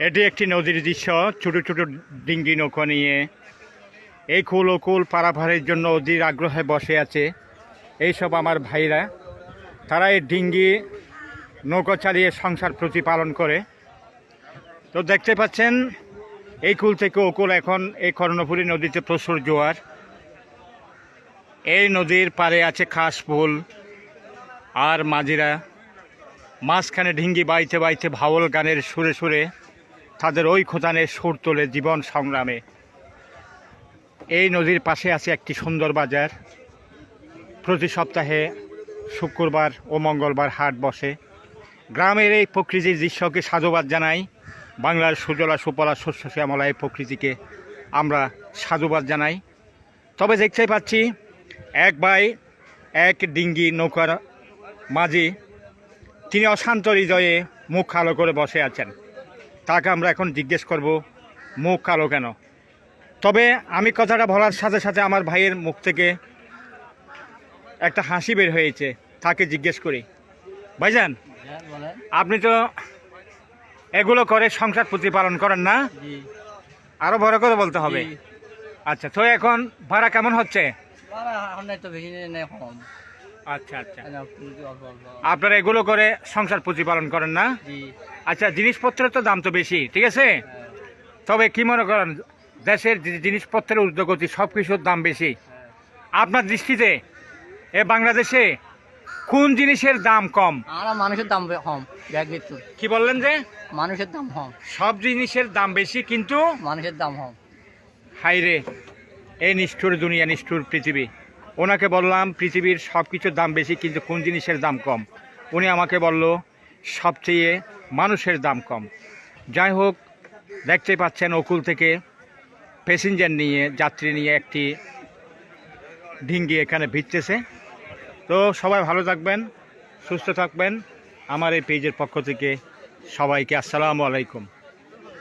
এটি একটি নদীর দৃশ্য। ছোট ছোট ডিঙ্গি নৌকা নিয়ে এই কুল ও কুল পারাপারের জন্য অধীর আগ্রহে বসে আছে এইসব আমার ভাইরা। তারা এই ডিঙ্গি নৌকা চালিয়ে সংসার প্রতিপালন করে। তো দেখতে পাচ্ছেন এই কুল থেকে ও কুল এখন এই কর্ণফুলী নদীতে প্রচুর জোয়ার। এই নদীর পাড়ে আছে খাসফুল আর মাঝিরা, মাঝখানে ডিঙ্গি বাইতে বাইতে ভাওল গানের সুরে সুরে তাদের ওই খোঁজানের সুর তোলে জীবন সংগ্রামে। এই নদীর পাশে আছে একটি সুন্দর বাজার। প্রতি সপ্তাহে শুক্রবার ও মঙ্গলবার হাট বসে। গ্রামের এই প্রকৃতির দৃশ্যকে সাধুবাদ জানাই। বাংলার সুজলা সুফলা শস্য শ্যামলা এই প্রকৃতিকে আমরা সাধুবাদ জানাই। তবে দেখতে পাচ্ছি এক ভাই এক ডিঙ্গি নৌকার মাঝি, তিনি অশান্ত হৃদয়ে মুখ কালো করে বসে আছেন। তাকে আমরা এখন জিজ্ঞেস করব মুখ কালো কেন। তবে আমি কথাটা বলার সাথে সাথে আমার ভাইয়ের মুখ থেকে একটা হাসি বের হয়েছে। তাকে জিজ্ঞেস করি, ভাইজান আপনি তো এগুলো করে সংসার প্রতিপালন করেন না? আরো বড় করে বলতে হবে। আচ্ছা, তো এখন ভাড়া কেমন হচ্ছে? আচ্ছা আচ্ছা, আপনারা এগুলো করে সংসার প্রতিপালন করেন না? আচ্ছা, জিনিসপত্রের তো দাম তো বেশি, ঠিক আছে। তবে কি মনে করেন, দেশের জিনিসপত্রের ঊর্ধ্বগতি, সব কিছুর দাম বেশি। আপনার দৃষ্টিতে এ বাংলাদেশে কোন জিনিসের দাম কম? মানুষের দাম কম। কি বললেন যে মানুষের দাম কম? সব জিনিসের দাম বেশি কিন্তু মানুষের দাম কম। হাইরে, এই নিষ্ঠুর দুনিয়া, নিষ্ঠুর পৃথিবী। ওনাকে বললাম পৃথিবীর সব কিছুর দাম বেশি কিন্তু কোন জিনিসের দাম কম? উনি আমাকে বলল সবচেয়ে মানুষের দাম কম। যাই হোক, দেখতে পাচ্ছেন অকুল থেকে প্যাসেঞ্জার নিয়ে, যাত্রী নিয়ে একটি ডিঙ্গি এখানে ভিড়তেছে। তো সবাই ভালো থাকবেন, সুস্থ থাকবেন। আমার এই পেজের পক্ষ থেকে সবাইকে আসসালামু আলাইকুম।